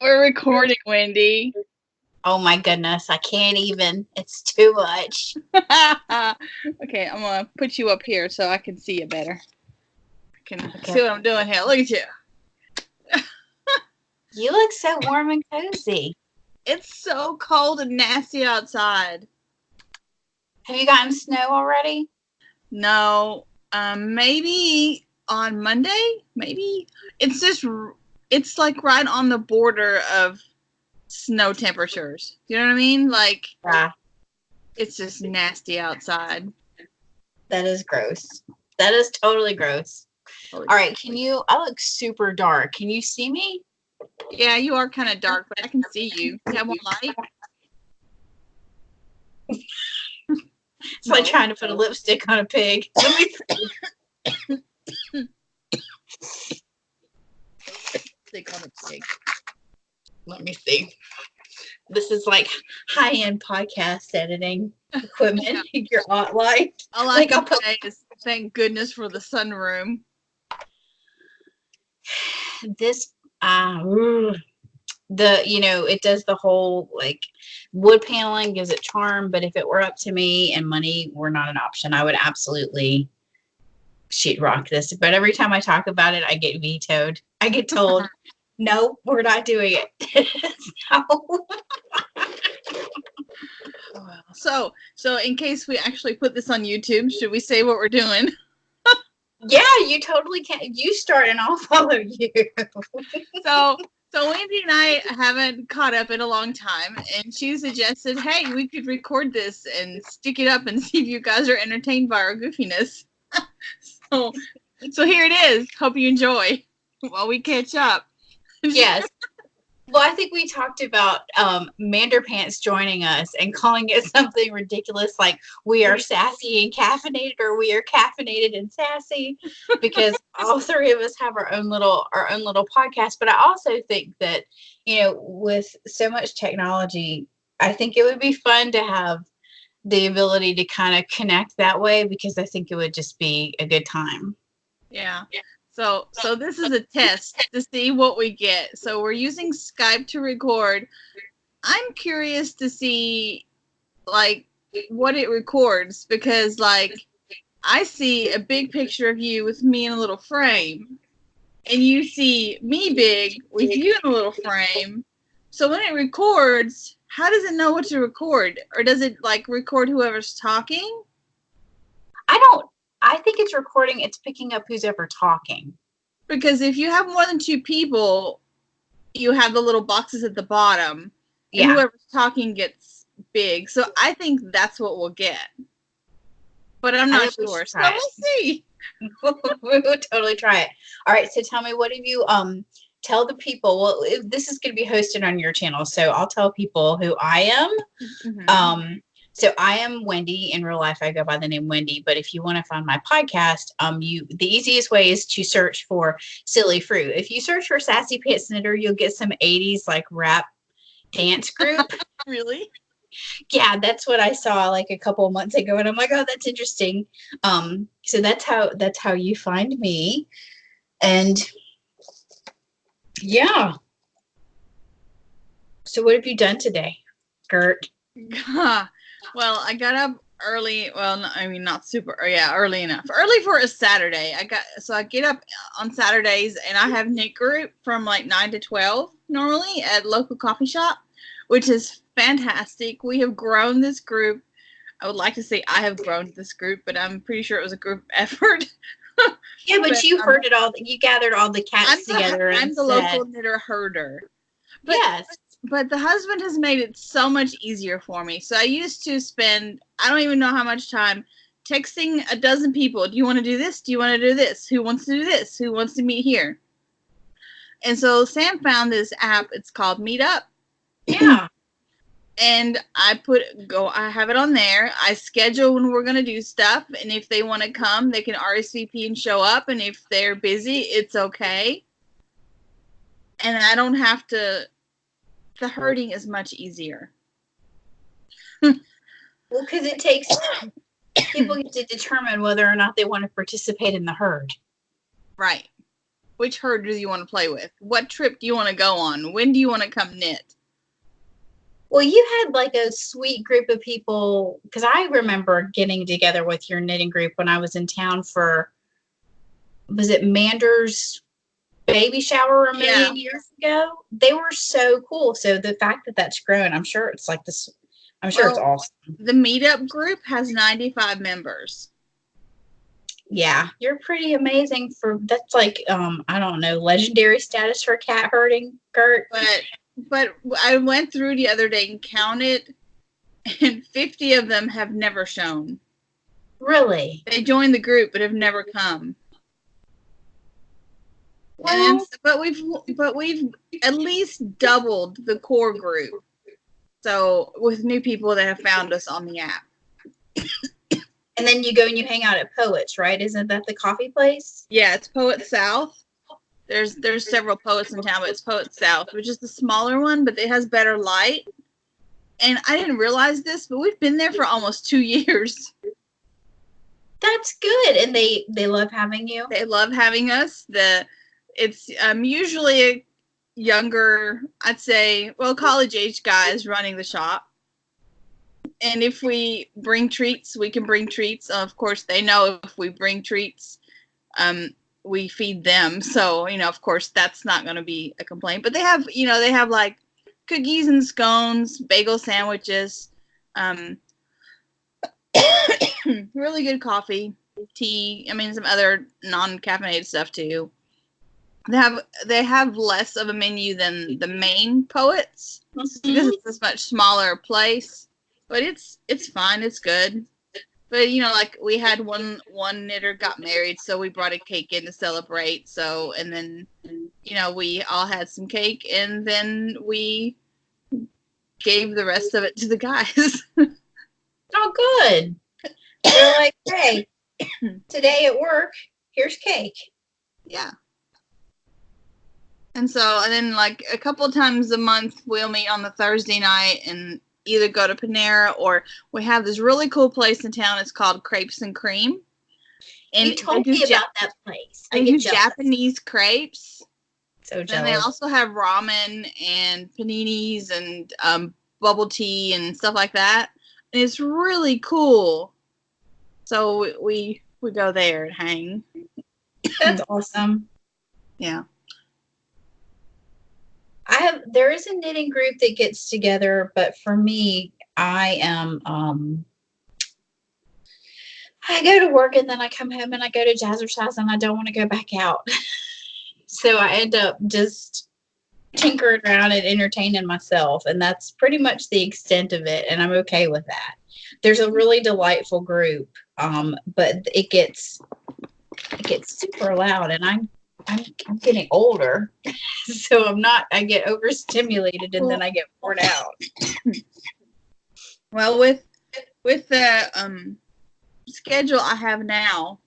We're recording, Wendy. Oh my goodness, I can't even. It's too much. Okay, I'm gonna put you up here so I can see you better. I can see what I'm doing here. Look at you. You look so warm and cozy. It's so cold and nasty outside. Have you gotten snow already? No, maybe on Monday. Maybe it's like right on the border of snow temperatures. You know what I mean? Like, yeah. It's just nasty outside. That is gross. That is totally gross. All right, I look super dark. Can you see me? Yeah, you are kind of dark, but I can see you. You have one light? It's like trying to put a lipstick on a pig. Let me see. Lipstick on a pig. Let me see. This is like high-end podcast editing equipment. Your aunt liked. All I can say is thank goodness for the sunroom. This it does the whole like wood paneling, gives it charm, but if it were up to me and money were not an option, I would absolutely sheetrock this. But every time I talk about it, I get vetoed. I get told, no, we're not doing it. So in case we actually put this on YouTube, should we say what we're doing? Yeah, you totally can. You start and I'll follow you. So Wendy and I haven't caught up in a long time, and she suggested, hey, we could record this and stick it up and see if you guys are entertained by our goofiness. So here it is. Hope you enjoy while we catch up. Yes. Well, I think we talked about Manderpants joining us and calling it something ridiculous like we are sassy and caffeinated, or we are caffeinated and sassy, because all three of us have our own little podcast. But I also think that, with so much technology, I think it would be fun to have the ability to kind of connect that way, because I think it would just be a good time. Yeah. So this is a test to see what we get. So we're using Skype to record. I'm curious to see, like, what it records, because, like, I see a big picture of you with me in a little frame, and you see me big with you in a little frame. So when it records, how does it know what to record? Or does it, like, record whoever's talking? I think it's recording. It's picking up who's ever talking. Because if you have more than two people, you have the little boxes at the bottom. And whoever's talking gets big. So I think that's what we'll get. But I'm not sure. So we'll see. We'll totally try it. All right. So tell me, what have you, tell the people, well, this is going to be hosted on your channel. So I'll tell people who I am. Mm-hmm. So I am Wendy. In real life, I go by the name Wendy. But if you want to find my podcast, the easiest way is to search for Sillyfru. If you search for Sassy Pants Knitter, you'll get some 80's like rap dance group. Really? Yeah, that's what I saw like a couple of months ago, and I'm like, oh, that's interesting. So that's how you find me, and yeah. So what have you done today, Gert? Well, I got up early. Well, I mean, not super. Yeah, early enough. Early for a Saturday. I get up on Saturdays, and I have knit group from like 9 to 12 normally at local coffee shop, which is fantastic. We have grown this group. I would like to say I have grown this group, but I'm pretty sure it was a group effort. Yeah, but you heard it all. You gathered all the cats together. I'm the local knitter herder. But, yes. But the husband has made it so much easier for me. So I used to spend, I don't even know how much time, texting a dozen people. Do you want to do this? Do you want to do this? Who wants to do this? Who wants to meet here? And so Sam found this app. It's called Meetup. Yeah. And I have it on there. I schedule when we're going to do stuff. And if they want to come, they can RSVP and show up. And if they're busy, it's okay. And I don't have to, the herding is much easier. Well, because it takes people to determine whether or not they want to participate in the herd. Right. which herd do you want to play with? What trip do you want to go on? When do you want to come knit? Well, you had like a sweet group of people, because I remember getting together with your knitting group when I was in town for, was it Mander's baby shower a million years ago? They were so cool. So the fact that that's grown, I'm sure it's like this, I'm sure it's awesome. The meetup group has 95 members. Yeah, you're pretty amazing for, that's like, I don't know, legendary status for cat herding, Gert. But I went through the other day and counted, and 50 of them have never shown. Really? They joined the group but have never come. Well, but we've at least doubled the core group. So with new people that have found us on the app. And then you go and you hang out at Poets, right? Isn't that the coffee place? Yeah, it's Poet South. There's several Poets in town, but it's Poet South, which is the smaller one, but it has better light. And I didn't realize this, but we've been there for almost 2 years. That's good. And they love having you. They love having us. It's usually a younger, I'd say, well, college-age guys running the shop. And if we bring treats, we can bring treats. Of course, they know if we bring treats, we feed them. So, of course, that's not going to be a complaint. But they have like cookies and scones, bagel sandwiches, really good coffee, tea. Some other non-caffeinated stuff too. They have less of a menu than the main Poets because it's this much smaller place. But it's fine. It's good. But like we had one knitter got married, so we brought a cake in to celebrate. So and then we all had some cake, and then we gave the rest of it to the guys. Oh, good. They're like, hey, today at work, here's cake. Yeah. And then like a couple times a month, we'll meet on the Thursday night and either go to Panera, or we have this really cool place in town. It's called Crepes and Cream. And you told me about that place. They do Japanese crepes. So jealous. And they also have ramen and paninis and bubble tea and stuff like that. And it's really cool. So we go there and hang. That's awesome. Yeah. There is a knitting group that gets together, but for me, I am, I go to work and then I come home and I go to Jazzercise and I don't want to go back out. So I end up just tinkering around and entertaining myself. And that's pretty much the extent of it. And I'm okay with that. There's a really delightful group, but it gets super loud, and I'm getting older, so I get overstimulated and then I get bored out. Well, with the schedule I have now,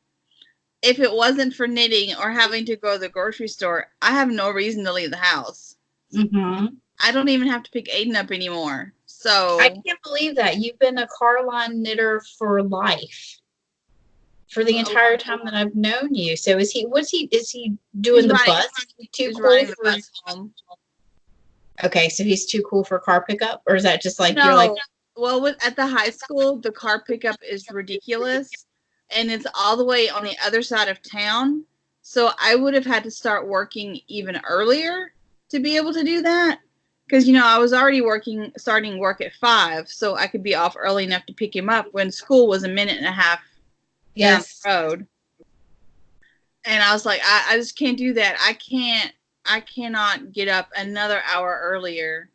if it wasn't for knitting or having to go to the grocery store, I have no reason to leave the house. Mm-hmm. I don't even have to pick Aiden up anymore. So I can't believe that you've been a Carline knitter for life. For the entire time that I've known you. So is he doing the bus? He's riding the bus home. Okay, so he's too cool for car pickup? Or is that just like, no, you're like... Well, at the high school, the car pickup is ridiculous. And it's all the way on the other side of town. So I would have had to start working even earlier to be able to do that. Because, I was already starting work at 5. So I could be off early enough to pick him up when school was a minute and a half down the road. And I was like, I just can't do that. I cannot get up another hour earlier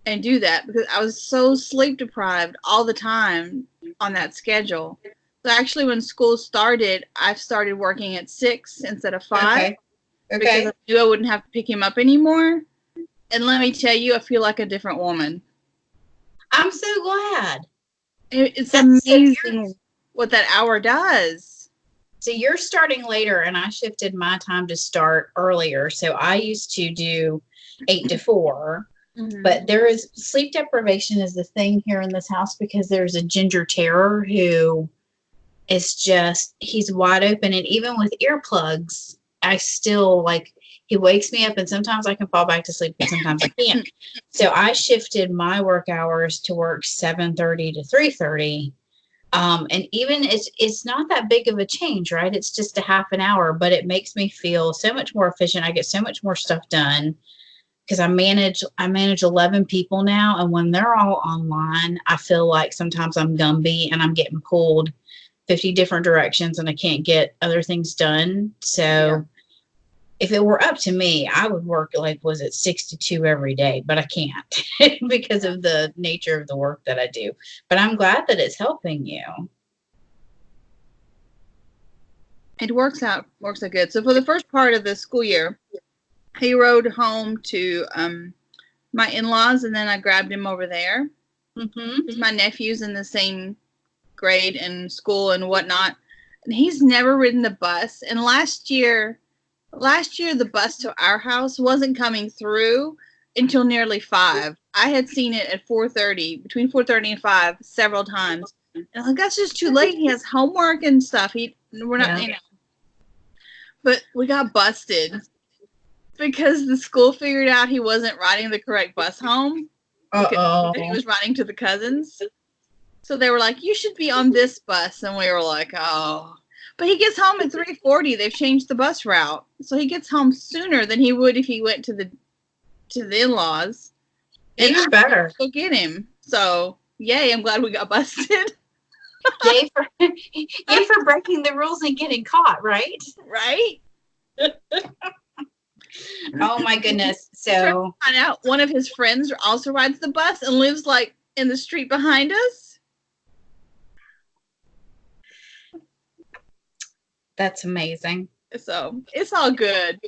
and do that because I was so sleep deprived all the time on that schedule. So actually when school started, I started working at 6 instead of 5. Okay. Because I knew I wouldn't have to pick him up anymore. And let me tell you, I feel like a different woman. I'm so glad. It's amazing what that hour does. So you're starting later, and I shifted my time to start earlier. So I used to do 8 to 4, but there is sleep deprivation is the thing here in this house because there's a ginger terror who is he's wide open, and even with earplugs, I still like, he wakes me up and sometimes I can fall back to sleep and sometimes I can't. So I shifted my work hours to work 7:30 to 3:30. And even it's not that big of a change, right? It's just a half an hour, but it makes me feel so much more efficient. I get so much more stuff done because I manage 11 people now. And when they're all online, I feel like sometimes I'm Gumby and I'm getting pulled 50 different directions and I can't get other things done. So if it were up to me, I would work like, was it 6 to 2 every day, but I can't because of the nature of the work that I do. But I'm glad that it's helping you. It works out good. So for the first part of the school year, he rode home to my in-laws, and then I grabbed him over there. Mm-hmm. My nephew's in the same grade and school and whatnot, and he's never ridden the bus. And last year the bus to our house wasn't coming through until nearly 5. I had seen it at 4:30, between 4:30 and 5, several times. And I'm like, that's just too late. He has homework and stuff. We're not, you know. But we got busted because the school figured out he wasn't riding the correct bus home. He was riding to the cousins. So they were like, you should be on this bus. And we were like, oh. But he gets home at 3:40. They've changed the bus route. So he gets home sooner than he would if he went to the in-laws. Even better. Go get him. So, yay, I'm glad we got busted. Yay for breaking the rules and getting caught, right? Right? Oh my goodness. So find out one of his friends also rides the bus and lives like in the street behind us. That's amazing. So it's all good.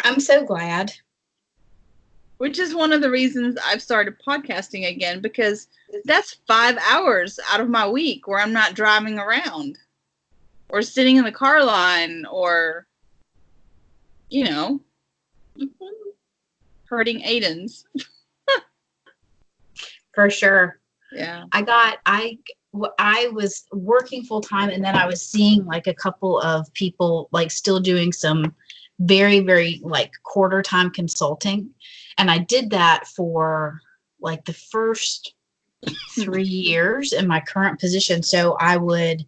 I'm so glad. Which is one of the reasons I've started podcasting again, because that's 5 hours out of my week where I'm not driving around or sitting in the car line or, you know, hurting Aiden's. For sure. Yeah. I was working full time, and then I was seeing like a couple of people like still doing some very, very like quarter time consulting. And I did that for like the first 3 years in my current position. So I would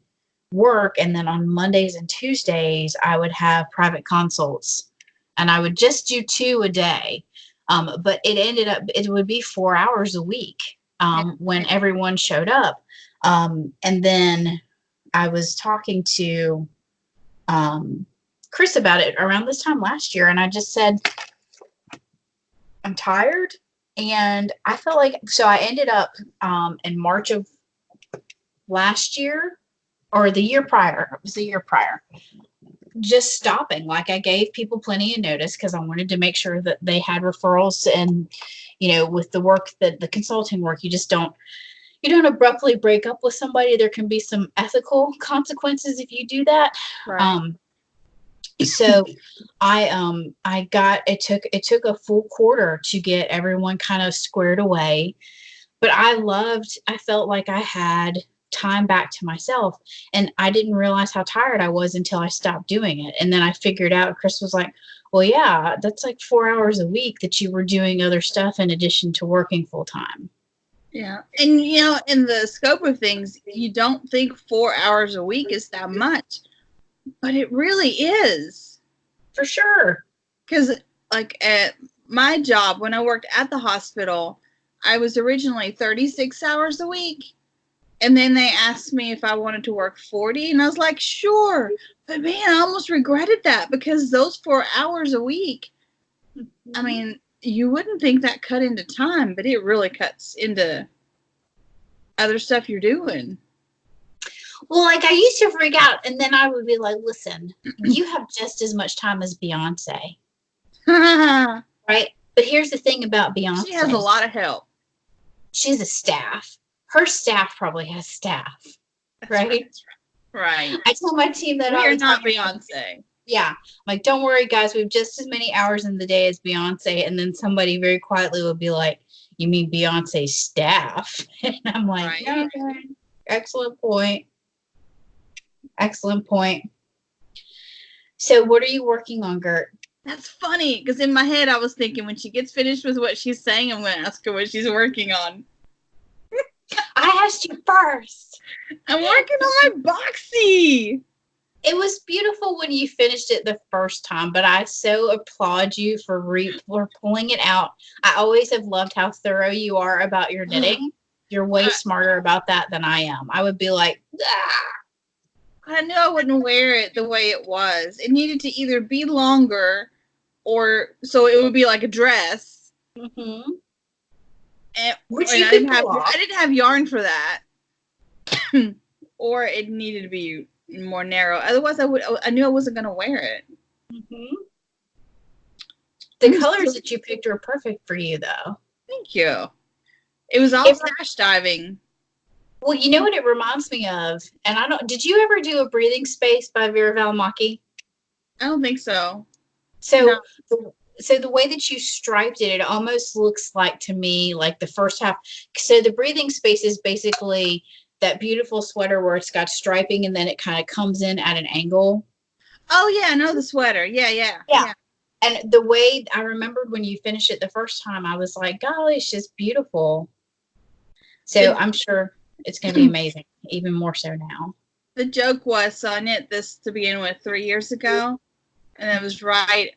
work, and then on Mondays and Tuesdays, I would have private consults, and I would just do 2 a day. But it would be 4 hours a week when everyone showed up. And then I was talking to Chris about it around this time last year, and I just said, I'm tired. And I felt like, so I ended up in March of last year, or the year prior, it was the year prior, just stopping. Like I gave people plenty of notice because I wanted to make sure that they had referrals. And, you know, with the work, that the consulting work, you don't abruptly break up with somebody. There can be some ethical consequences if you do that. Right. So it took a full quarter to get everyone kind of squared away, but I felt like I had time back to myself, and I didn't realize how tired I was until I stopped doing it. And then I figured out, Chris was like, well, yeah, that's like 4 hours a week that you were doing other stuff in addition to working full time. Yeah. And, you know, in the scope of things, you don't think 4 hours a week is that much, but it really is. For sure. Because, like, at my job, when I worked at the hospital, I was originally 36 hours a week. And then they asked me if I wanted to work 40. And I was like, sure. But, man, I almost regretted that because those 4 hours a week, I mean, you wouldn't think that cut into time, but it really cuts into other stuff you're doing. Well, like I used to freak out, and then I would be like, listen, you have just as much time as Beyonce. Right? But here's the thing about Beyonce. She has a lot of help. She has a staff. Her staff probably has staff. Right? Right. I tell my team that we're not Beyonce. Yeah. Like, don't worry, guys. We have just as many hours in the day as Beyonce. And then somebody very quietly will be like, you mean Beyonce's staff? And I'm like, right. Yeah, okay. Excellent point. Excellent point. So what are you working on, Gert? That's funny, because in my head I was thinking when she gets finished with what she's saying, I'm going to ask her what she's working on. I asked you first. I'm working on my boxy. It was beautiful when you finished it the first time, but I so applaud you for pulling it out. I always have loved how thorough you are about your knitting. You're way smarter about that than I am. I would be like, I knew I wouldn't wear it the way it was. It needed to either be longer, or so it would be like a dress. Mm-hmm. Which I didn't have yarn for that. Or it needed to be more narrow. Otherwise, I knew I wasn't gonna wear it. Mm-hmm. The colors that you picked were perfect for you, though. Thank you. It was all sash diving. Well, you know what it reminds me of, and I don't. Did you ever do a breathing space by Vera Valimaki? I don't think so. So, so the way that you striped it, it almost looks like to me like the first half. So the breathing space is basically that beautiful sweater where it's got striping and then it kind of comes in at an angle. Oh yeah, I know the sweater. Yeah. And the way I remembered when you finished it the first time, I was like, golly, it's just beautiful. So I'm sure it's going to be amazing, even more so now. The joke was, so I knit this to begin with 3 years ago, and it was right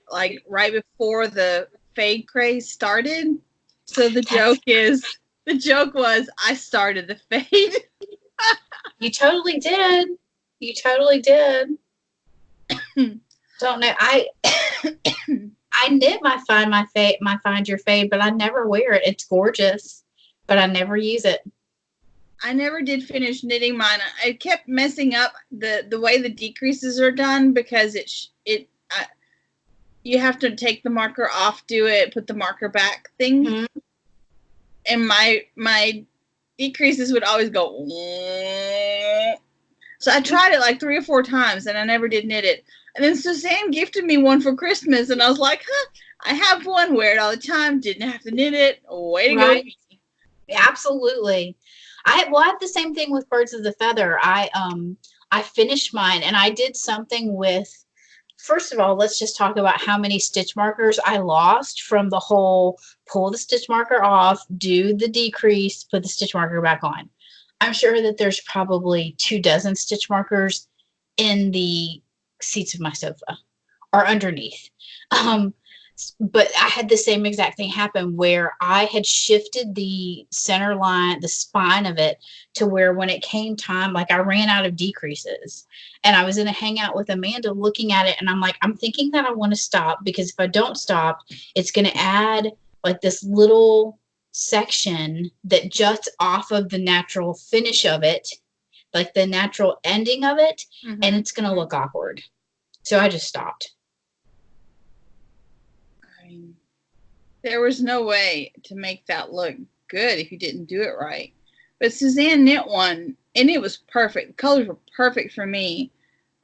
before the fade craze started. So the joke was I started the fade. You totally did. You totally did. Don't know. I knit my find your fade, but I never wear it. It's gorgeous, but I never use it. I never did finish knitting mine. I kept messing up the way the decreases are done because you have to take the marker off, do it, put the marker back thing. Mm-hmm. And my decreases would always go. So I tried it like 3 or 4 times and I never did knit it. And then Suzanne gifted me one for Christmas and I was like, I have one, wear it all the time, didn't have to knit it. Way to go. Absolutely. I have the same thing with Birds of the Feather. I finished mine and I did something with, first of all, let's just talk about how many stitch markers I lost from the whole pull the stitch marker off, do the decrease, put the stitch marker back on. I'm sure that there's probably 24 stitch markers in the seats of my sofa or underneath. But I had the same exact thing happen where I had shifted the center line, the spine of it, to where when it came time, like I ran out of decreases. And I was in a hangout with Amanda looking at it, and I'm like, I'm thinking that I want to stop because if I don't stop, it's going to add like this little section that juts off of the natural finish of it, like the natural ending of it, and it's going to look awkward. So I just stopped. There was no way to make that look good if you didn't do it right. But Suzanne knit one, and it was perfect. The colors were perfect for me.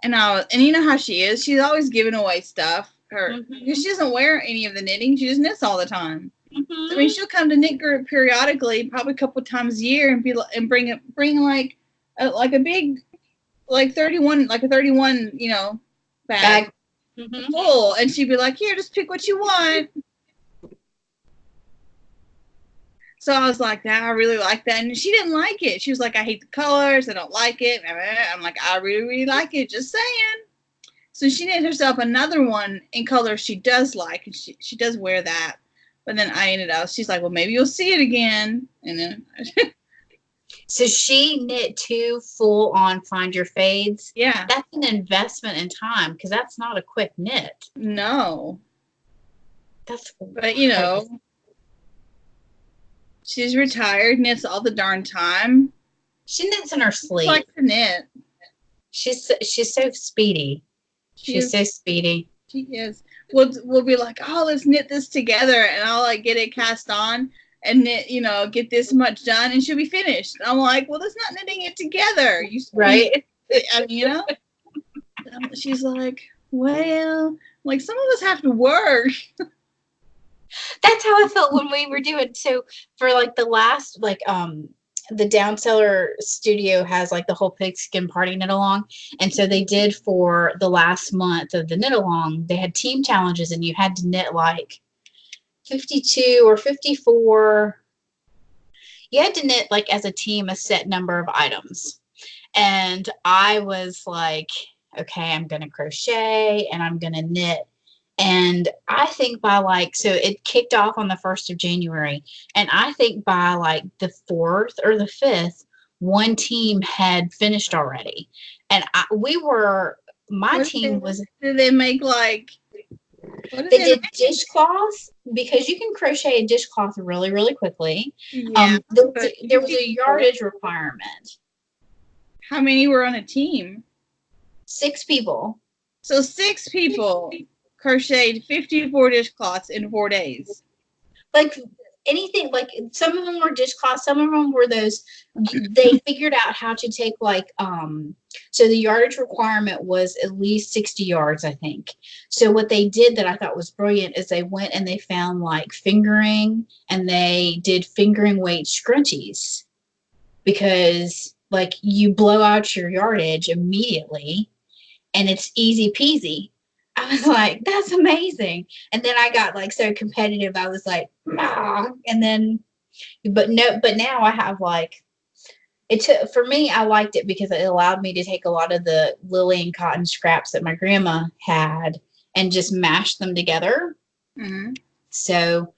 And you know how she is. She's always giving away stuff. She doesn't wear any of the knitting. She just knits all the time. Mm-hmm. So, I mean, she'll come to knit group periodically, probably a couple of times a year, and bring like a big, like 31, bag. Full. And she'd be like, here, just pick what you want. So I was like, I really like that. And she didn't like it. She was like, I hate the colors. I don't like it. I'm like, I really, really like it. Just saying. So she knit herself another one in colors she does like. And she does wear that. But then I ended up, she's like, well, maybe you'll see it again. And then. So she knit 2 full-on Find Your Fades. Yeah. That's an investment in time because that's not a quick knit. No. But, she's retired, knits all the darn time. She knits in her sleep. She likes to knit. She's so speedy. She's so speedy. She is. We'll be like, oh, let's knit this together, and I'll like get it cast on and knit, get this much done, and she'll be finished. And I'm like, well, that's not knitting it together. Right? She's like, well, like some of us have to work. That's how I felt when we were doing. So for like the last the Downseller studio has like the whole pigskin party knit along. And so they did for the last month of the knit along, they had team challenges and you had to knit like 52 or 54. You had to knit like as a team a set number of items. And I was like, okay, I'm going to crochet and I'm going to knit. And I think by like, so it kicked off on the 1st of January. And I think by like the 4th or the 5th, one team had finished already. And my team was. Did they make like. They did dishcloths because you can crochet a dishcloth really, really quickly. Yeah, there was a yardage requirement. How many were on a team? 6 people. So 6 people crocheted 54 dishcloths in 4 days. Like anything, like some of them were dishcloths, some of them were those. They figured out how to take like so the yardage requirement was at least 60 yards, I think. So what they did that I thought was brilliant is they went and they found like fingering, and they did fingering weight scrunchies, because like you blow out your yardage immediately and it's easy peasy. I was like, that's amazing. And then I got like so competitive. I was like, nah. And then, but now I have like, for me, I liked it because it allowed me to take a lot of the lily and cotton scraps that my grandma had and just mash them together. Mm-hmm. So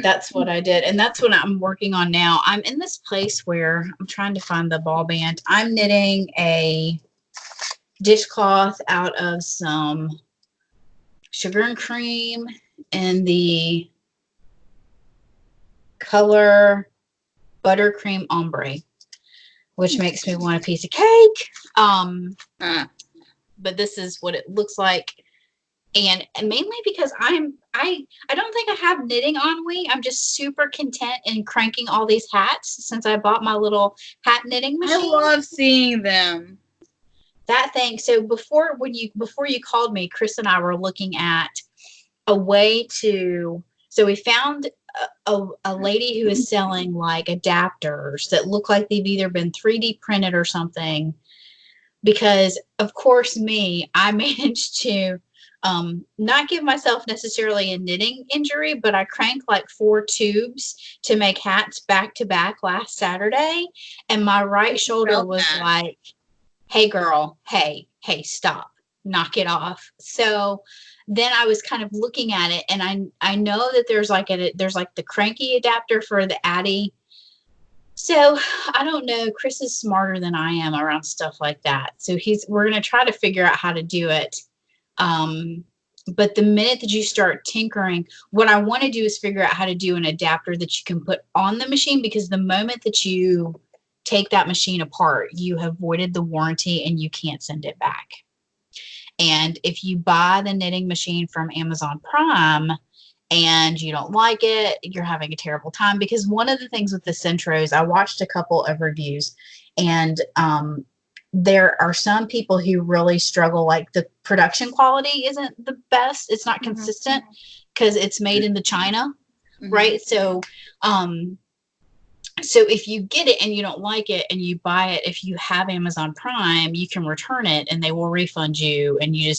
that's what I did. And that's what I'm working on now. I'm in this place where I'm trying to find the ball band. I'm knitting a dishcloth out of some sugar and cream and the color buttercream ombre, which makes me want a piece of cake. But this is what it looks like. And mainly because I don't think I have knitting ennui. I'm just super content in cranking all these hats since I bought my little hat knitting machine. I love seeing them. That thing. So before you called me, Chris and I were looking at a way to. So we found a lady who is selling like adapters that look like they've either been 3D printed or something. Because of course, I managed to not give myself necessarily a knitting injury, but I cranked like 4 tubes to make hats back to back last Saturday, and my right shoulder was like, hey girl, hey, stop, knock it off. So then I was kind of looking at it, and I know that there's like the cranky adapter for the Addy. So I don't know. Chris is smarter than I am around stuff like that. So we're going to try to figure out how to do it. But the minute that you start tinkering, what I want to do is figure out how to do an adapter that you can put on the machine, because the moment that you take that machine apart, you have voided the warranty and you can't send it back. And if you buy the knitting machine from Amazon Prime and you don't like it, you're having a terrible time. Because one of the things with the Centros, I watched a couple of reviews, and there are some people who really struggle. Like the production quality isn't the best. It's not consistent because it's made in China, right? So, so if you get it and you don't like it and you buy it, if you have Amazon Prime, you can return it and they will refund you, and you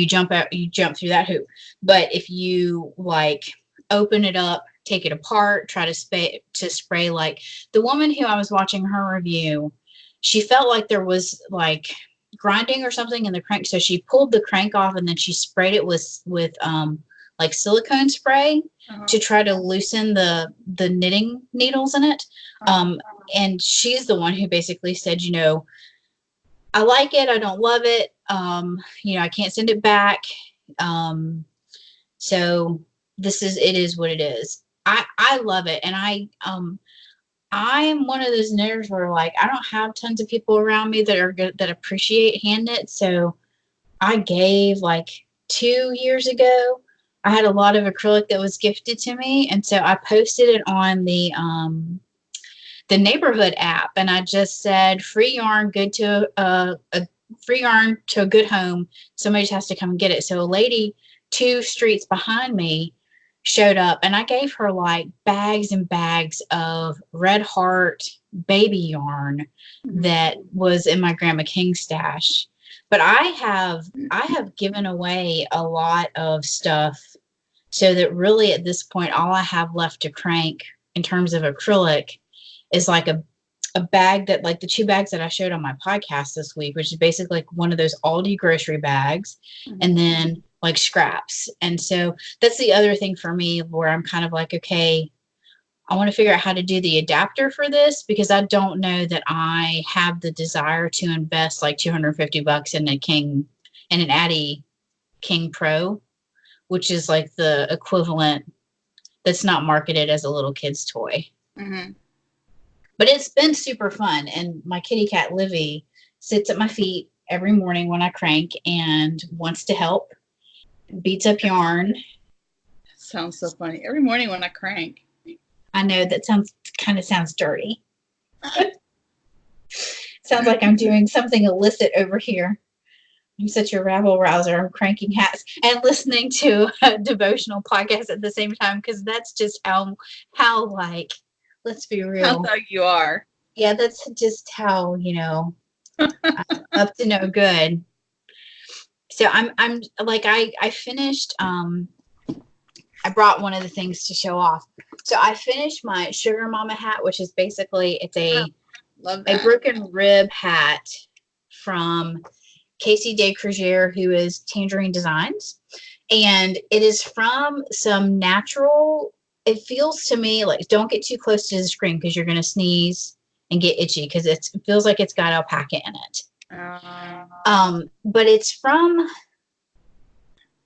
jump through that hoop. But if you like open it up, take it apart, try to spray, like the woman who I was watching her review, she felt like there was like grinding or something in the crank. So she pulled the crank off and then she sprayed it with like silicone spray to try to loosen the knitting needles in it. And she's the one who basically said, I like it, I don't love it. I can't send it back. So it is what it is. I love it. And I am one of those knitters where like I don't have tons of people around me that are good, that appreciate hand knit. So I gave like 2 years ago, I had a lot of acrylic that was gifted to me, and so I posted it on the neighborhood app, and I just said free yarn, good to a free yarn to a good home. Somebody just has to come and get it. So a lady 2 streets behind me showed up, and I gave her like bags and bags of Red Heart baby yarn that was in my Grandma King stash. But I have given away a lot of stuff, so that really at this point all I have left to crank in terms of acrylic is like a bag that, like the 2 bags that I showed on my podcast this week, which is basically like one of those Aldi grocery bags, and then like scraps. And so that's the other thing for me where I'm kind of like, okay, I want to figure out how to do the adapter for this, because I don't know that I have the desire to invest like $250 in an Addy King Pro, which is like the equivalent that's not marketed as a little kid's toy. Mm-hmm. But it's been super fun. And my kitty cat, Livy, sits at my feet every morning when I crank and wants to help, beats up yarn. Sounds so funny. Every morning when I crank. I know that sounds dirty. Sounds like I'm doing something illicit over here. I'm such a rabble rouser. I'm cranking hats and listening to a devotional podcast at the same time, because that's just how like, let's be real. How thug you are. Yeah, that's just how, I'm up to no good. So I'm like, I finished, I brought one of the things to show off. So I finished my Sugar Mama hat, which is basically, it's a broken rib hat from Casey De Creugier, who is Tangerine Designs. And it is from some natural, it feels to me like, don't get too close to the screen because you're going to sneeze and get itchy, because it feels like it's got alpaca in it. But it's from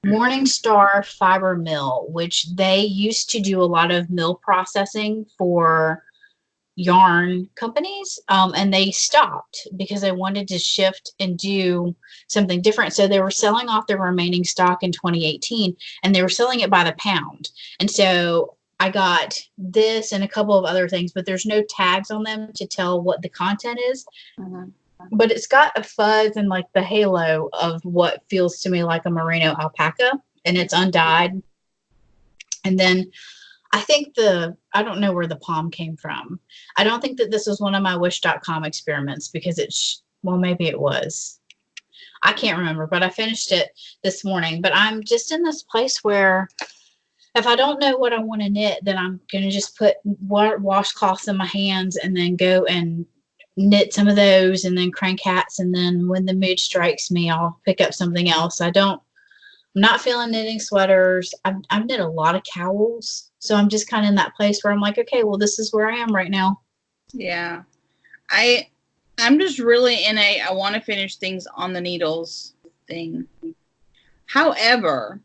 Morningstar Fiber Mill, which they used to do a lot of mill processing for yarn companies, and they stopped because they wanted to shift and do something different. So they were selling off their remaining stock in 2018, and they were selling it by the pound. And so I got this and a couple of other things, but there's no tags on them to tell what the content is. But it's got a fuzz and like the halo of what feels to me like a merino alpaca, and it's undyed. And then I think I don't know where the palm came from. I don't think that this was one of my wish.com experiments, because well, maybe it was. I can't remember, but I finished it this morning. But I'm just in this place where if I don't know what I want to knit, then I'm going to just put washcloths in my hands and then go and knit some of those and then crank hats. And then when the mood strikes me, I'll pick up something else. I'm not feeling knitting sweaters. I've knit a lot of cowls. So I'm just kind of in that place where I'm like, okay, well, this is where I am right now. Yeah. I'm just really in I want to finish things on the needles thing. However,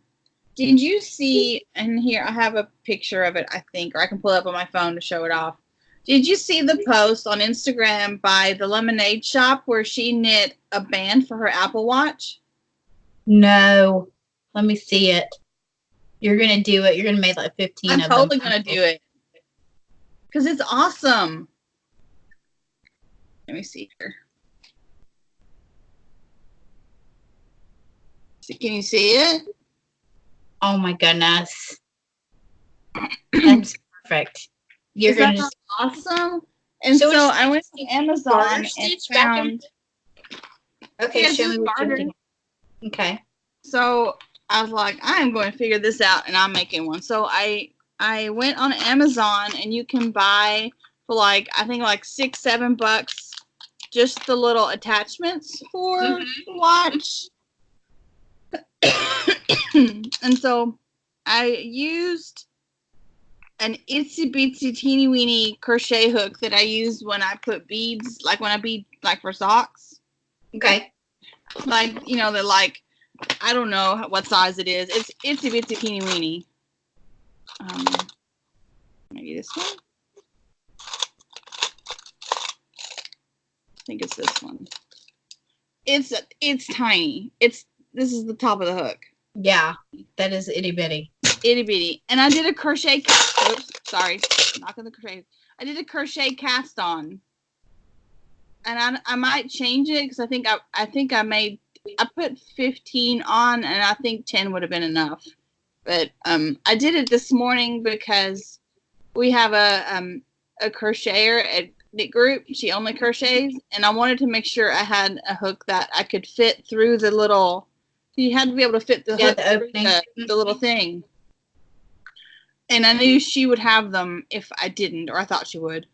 did you see, and here I have a picture of it, I think, or I can pull it up on my phone to show it off. Did you see the post on Instagram by the Lemonade Shop where she knit a band for her Apple Watch? No. Let me see it. You're going to do it. You're going to make like 15 of them. I'm totally going to do it. Because it's awesome. Let me see here. Can you see it? Oh my goodness. That's perfect. You're going to awesome. And so I went to Amazon and found. Okay, show me what you're doing. Okay. So I was like, I'm going to figure this out, and I'm making one. So I went on Amazon, and you can buy for like, I think like $6-7 just the little attachments for the watch. And so I used an itsy bitsy teeny weeny crochet hook that I use when I put beads, like when I bead like for socks. Okay. Like, you know, they're like, I don't know what size it is. It's itsy bitsy teeny weeny. Maybe this one. I think it's this one. It's tiny. This is the top of the hook. Yeah, that is itty bitty. Itty bitty. And I did a crochet. Oops, sorry, not gonna crochet. I did a crochet cast on, and I might change it because I think I put 15 on, and I think 10 would have been enough. But I did it this morning because we have a crocheter at knit group. She only crochets, and I wanted to make sure I had a hook that I could fit through the little. You had to be able to fit the hook the through opening. the little thing. And I knew she would have them if I didn't, or I thought she would.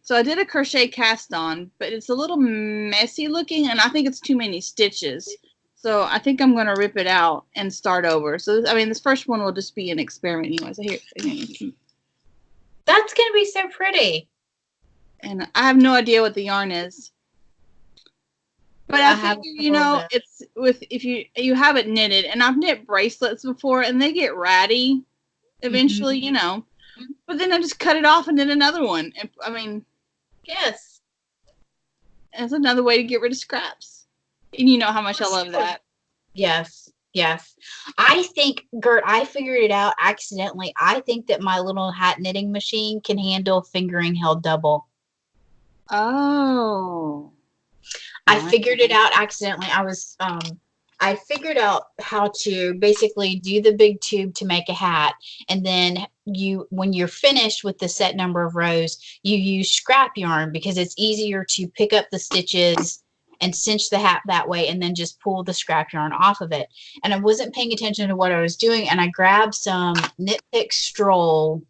So I did a crochet cast on, but it's a little messy looking, and I think it's too many stitches. So I think I'm going to rip it out and start over. So, I mean, this first one will just be an experiment anyway. So here. That's going to be so pretty. And I have no idea what the yarn is. But I figure, you know, it's with, if you have it knitted, and I've knit bracelets before, and they get ratty eventually, you know. But then I just cut it off and then another one. And, I mean, yes, it's another way to get rid of scraps. And you know how much I love that. Yes, yes. I think, Gert, I figured it out accidentally. I think that my little hat knitting machine can handle fingering held double. Oh. I figured it out accidentally. I figured out how to basically do the big tube to make a hat, and then when you're finished with the set number of rows, you use scrap yarn because it's easier to pick up the stitches and cinch the hat that way, and then just pull the scrap yarn off of it. And I wasn't paying attention to what I was doing, and I grabbed some Knit Pick Stroll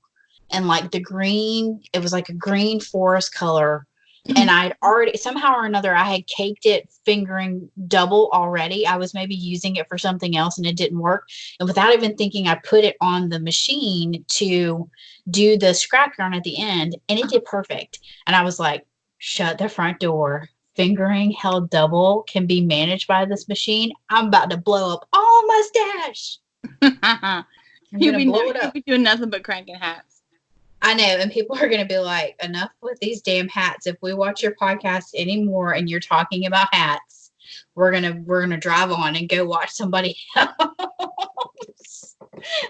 and like the green, it was like a green forest color. And I'd already, somehow or another, I had caked it fingering double already. I was maybe using it for something else and it didn't work. And without even thinking, I put it on the machine to do the scrap yarn at the end, and it did perfect. And I was like, shut the front door. Fingering held double can be managed by this machine. I'm about to blow up all my stash. You'll be doing nothing but cranking hats. I know, and people are going to be like, enough with these damn hats. If we watch your podcast anymore and you're talking about hats, we're gonna drive on and go watch somebody else,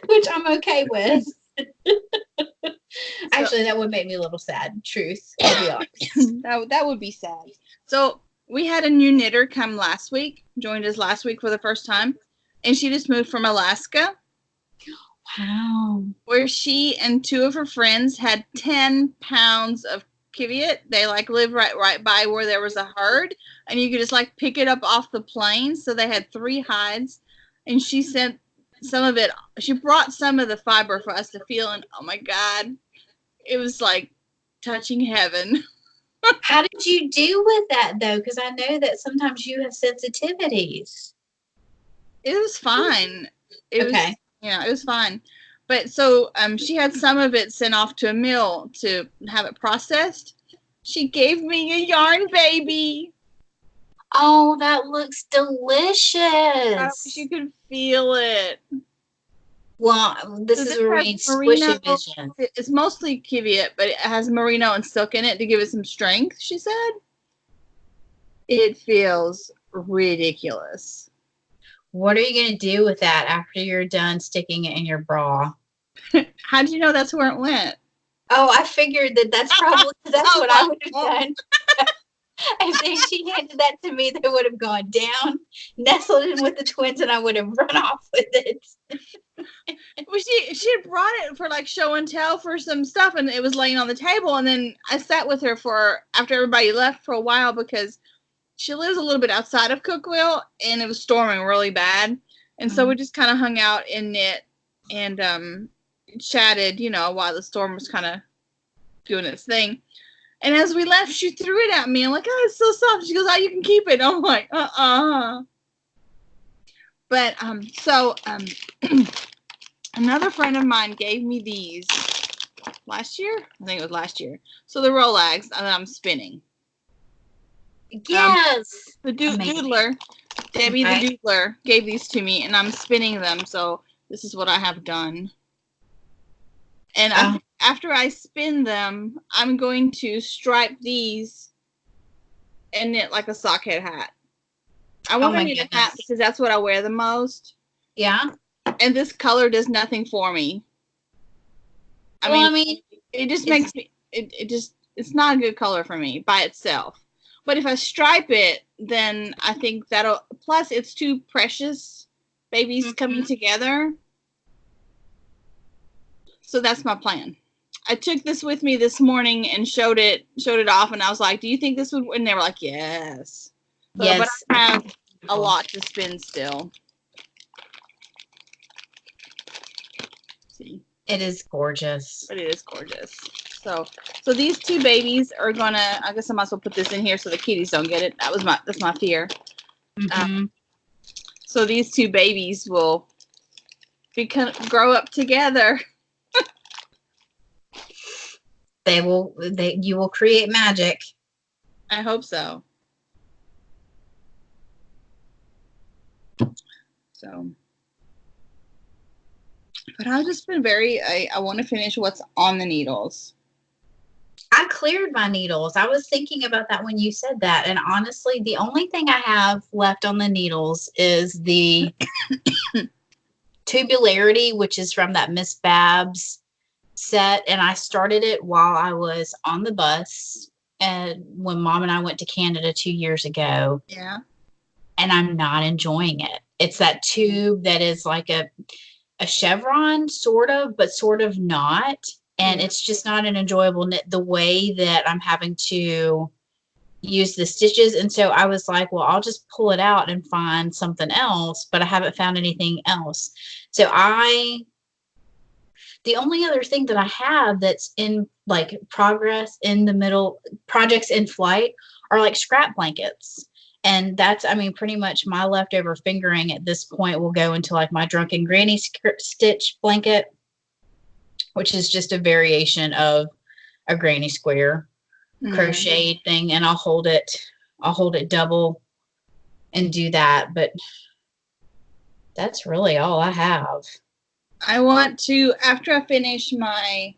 which I'm okay with. Actually, that would make me a little sad. Truth, I'll be honest. that would be sad. So we had a new knitter come last week, joined us last week for the first time, and she just moved from Alaska. Wow. Where she and two of her friends had 10 pounds of kiviot. They like live right by where there was a herd, and you could just like pick it up off the plains. So they had 3 hides, and she sent some of it. She brought some of the fiber for us to feel, and oh my God, it was like touching heaven. How did you do with that though? Because I know that sometimes you have sensitivities. It was fine. It was fine. But so she had some of it sent off to a mill to have it processed. She gave me a yarn baby. Oh, that looks delicious. I wish you could feel it. Well, this is Marine's squishy vision. It's mostly kiviot, but it has merino and silk in it to give it some strength, she said. It feels ridiculous. What are you going to do with that after you're done sticking it in your bra? How do you know that's where it went? Oh, I figured that's probably what I would have done. I think she handed that to me, they would have gone down, nestled in with the twins, and I would have run off with it. Well, she had brought it for like show and tell for some stuff, and it was laying on the table. And then I sat with her after everybody left for a while because she lives a little bit outside of Cookeville, and it was storming really bad. And so we just kind of hung out and knit and chatted, you know, while the storm was kind of doing its thing. And as we left, she threw it at me. I'm like, oh, it's so soft. She goes, oh, you can keep it. I'm like, But another friend of mine gave me these last year. I think it was last year. So the Rolex that I'm spinning. Yes. The doodler, Debbie the doodler, gave these to me, and I'm spinning them. So this is what I have done. And after I spin them, I'm going to stripe these and knit like a sockhead hat. I want to knit a hat because that's what I wear the most. Yeah. And this color does nothing for me. I mean, it just makes me, it's not a good color for me by itself. But if I stripe it, then I think plus it's too precious babies coming together. So that's my plan. I took this with me this morning and showed it off, and I was like, "Do you think this would?" And they were like, "Yes." Yes. But I have a lot to spin still. See, it is gorgeous. but it is gorgeous. So these two babies are gonna. I guess I might as well put this in here so the kitties don't get it. That's my fear. So these two babies will grow up together. You will create magic. I hope so. So, but I've just been I want to finish what's on the needles. I cleared my needles. I was thinking about that when you said that. And honestly, the only thing I have left on the needles is the Tubularity, which is from that Miss Babs set. And I started it while I was on the bus and when Mom and I went to Canada 2 years ago. Yeah. And I'm not enjoying it. It's that tube that is like a chevron, sort of, but sort of not. And it's just not an enjoyable knit the way that I'm having to use the stitches. And so I was like, well, I'll just pull it out and find something else, but I haven't found anything else. So the only other thing that I have that's in like progress in the middle, projects in flight, are like scrap blankets. And that's, I mean, pretty much my leftover fingering at this point will go into like my Drunken Granny stitch blanket, which is just a variation of a granny square crocheted thing. And I'll hold it double and do that. But that's really all I have. I want to, after I finish my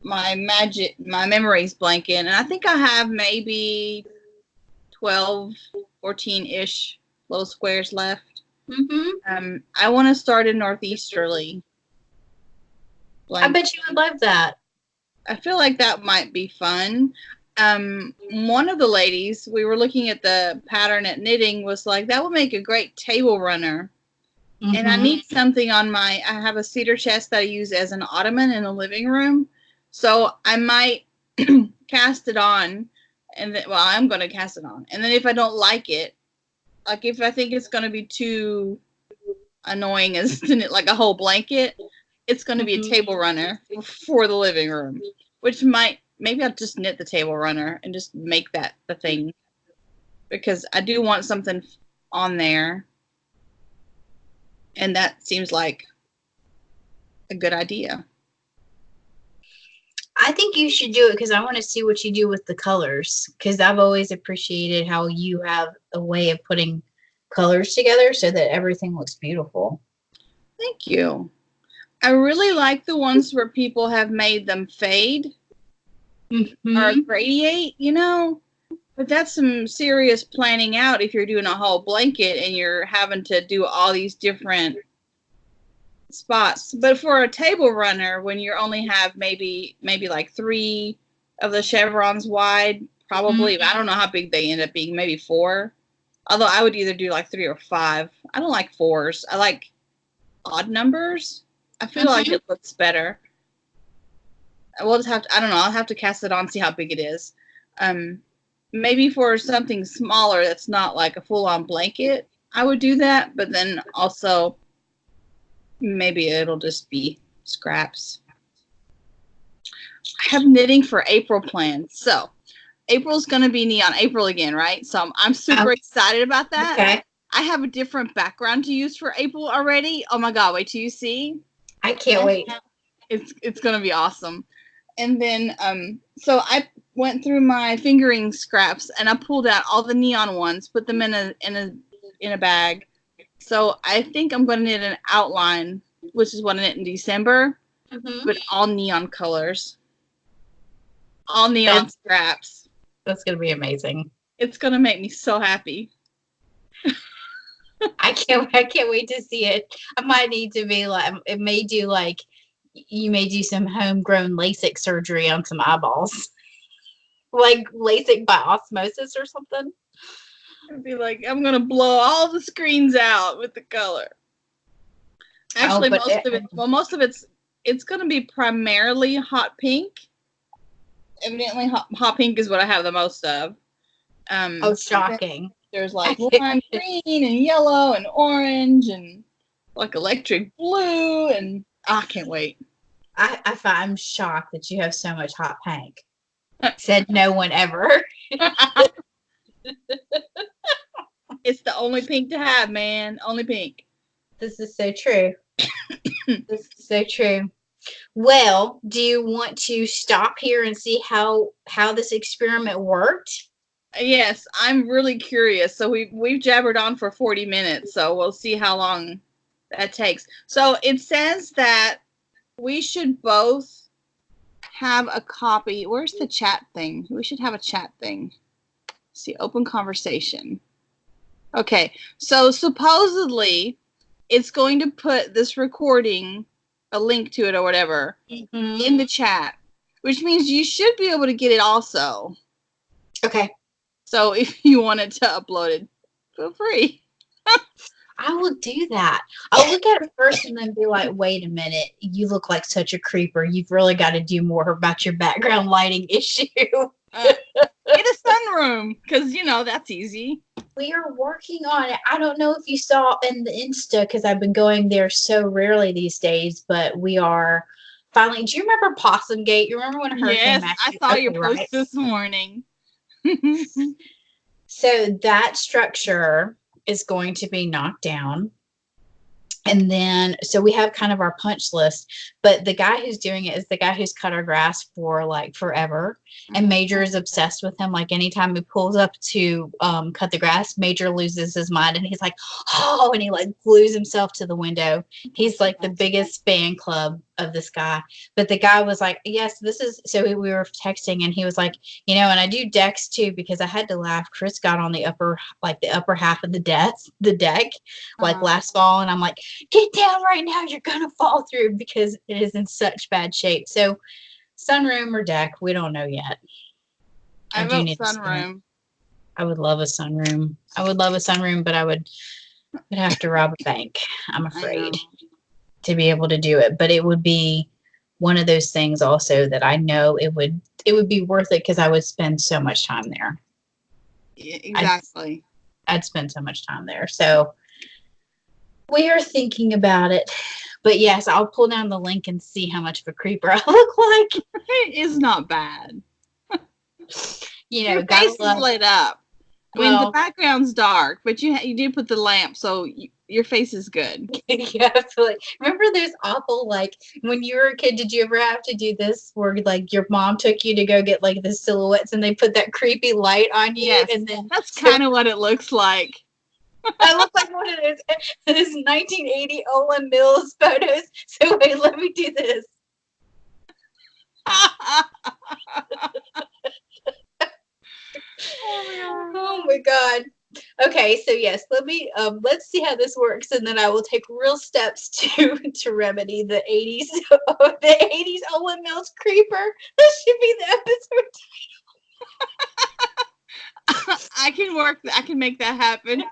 memories blanket, and I think I have maybe 12, 14-ish little squares left. I want to start a northeasterly blanket. I bet you would love that. I feel like that might be fun. One of the ladies, we were looking at the pattern at knitting, was like, that would make a great table runner. And I need something on I have a cedar chest that I use as an ottoman in the living room. So I might cast it on. And then, well, I'm going to cast it on. And then if I don't like it, like if I think it's going to be too annoying as to knit like a whole blanket, it's going to be a table runner for the living room, which maybe I'll just knit the table runner and just make that the thing, because I do want something on there. And that seems like a good idea. I think you should do it because I want to see what you do with the colors, because I've always appreciated how you have a way of putting colors together so that everything looks beautiful. Thank you. I really like the ones where people have made them fade or gradiate, you know, but that's some serious planning out if you're doing a whole blanket and you're having to do all these different spots. But for a table runner, when you only have maybe like 3 of the chevrons wide, probably, I don't know how big they end up being, maybe 4. Although I would either do like 3 or 5. I don't like 4s. I like odd numbers. I feel like it looks better. We'll just have to, I don't know, I'll have to cast it on, see how big it is. Maybe for something smaller that's not like a full-on blanket, I would do that. But then also, maybe it'll just be scraps. I have knitting for April planned. So April's going to be Neon April again, right? So I'm super excited about that. Okay. I have a different background to use for April already. Oh my God, wait till you see. I can't wait. It's going to be awesome. And then, so I went through my fingering scraps and I pulled out all the neon ones, put them in a bag. So I think I'm going to knit an outline, which is what I knit in December, but all neon colors, all neon scraps. That's going to be amazing. It's going to make me so happy. I can't wait to see it. I might need to be like, you may do some homegrown LASIK surgery on some eyeballs. Like LASIK by osmosis or something. I'd be like, I'm going to blow all the screens out with the color. Actually, most of it's going to be primarily hot pink. Evidently, hot pink is what I have the most of. Shocking. There's like lime green and yellow and orange and like electric blue, and I can't wait. I'm shocked that you have so much hot pink. Said no one ever. It's the only pink to have, man. Only pink. This is so true. This is so true. Well, do you want to stop here and see how this experiment worked? Yes, I'm really curious. So we've jabbered on for 40 minutes, so we'll see how long that takes. So it says that we should both have a copy. Where's the chat thing? We should have a chat thing. Let's see, open conversation. Okay, so supposedly it's going to put this recording, a link to it or whatever, in the chat, which means you should be able to get it also. Okay. So if you wanted to upload it, feel free. I will do that. I'll look at it first and then be like, wait a minute, you look like such a creeper. You've really got to do more about your background lighting issue. Get a sunroom, because, that's easy. We are working on it. I don't know if you saw in the Insta, because I've been going there so rarely these days, but we are finally. Do you remember Possum Gate? You remember when Hurricane Matthew? I saw your post this morning. So that structure is going to be knocked down. And then, so we have kind of our punch list, but the guy who's doing it is the guy who's cut our grass for like forever. And Major is obsessed with him. Like anytime he pulls up to cut the grass, Major loses his mind and he's like, oh, and he like glues himself to the window. He's like the biggest fan club of this guy. But the guy was like, yes, this is, so we were texting and he was like, and I do decks too, because I had to laugh. Chris got on the upper half of the deck like last fall. And I'm like, get down right now. You're going to fall through, because it is in such bad shape. So sunroom or deck, we don't know yet. I vote sunroom. I would love a sunroom. But I would have to rob a bank, I'm afraid, to be able to do it. But it would be one of those things also that I know it would be worth it, because I would spend so much time there. Yeah, exactly. I'd spend so much time there. So we are thinking about it. But yes, I'll pull down the link and see how much of a creeper I look like. It is not bad. Your face is lit up. I mean, the background's dark, but you do put the lamp, so your face is good. Yeah, absolutely. Remember those awful, like, when you were a kid, did you ever have to do this where, like, your mom took you to go get, like, the silhouettes and they put that creepy light on you? Yes, and then that's kind of what it looks like. I look like one of those 1980 Olan Mills photos. So wait, let me do this. Oh my god. Okay, so yes, let's see how this works, and then I will take real steps to remedy the 80's the 80's Olan Mills creeper. That should be the episode title. I can make that happen.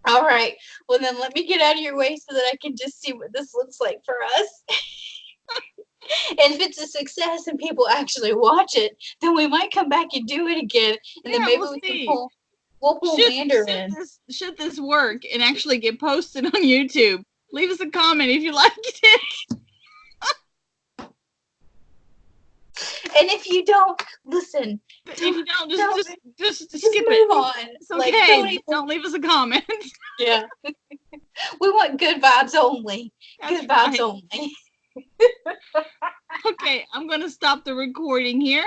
All right. Well, then let me get out of your way so that I can just see what this looks like for us. And if it's a success and people actually watch it, then we might come back and do it again. And then maybe we can pull Mander in. Should this work and actually get posted on YouTube? Leave us a comment if you liked it. And if you don't, listen. If you don't, just skip move it. On. It's okay. Like, don't leave us a comment. Yeah. We want good vibes only. That's good vibes only. Okay, I'm going to stop the recording here.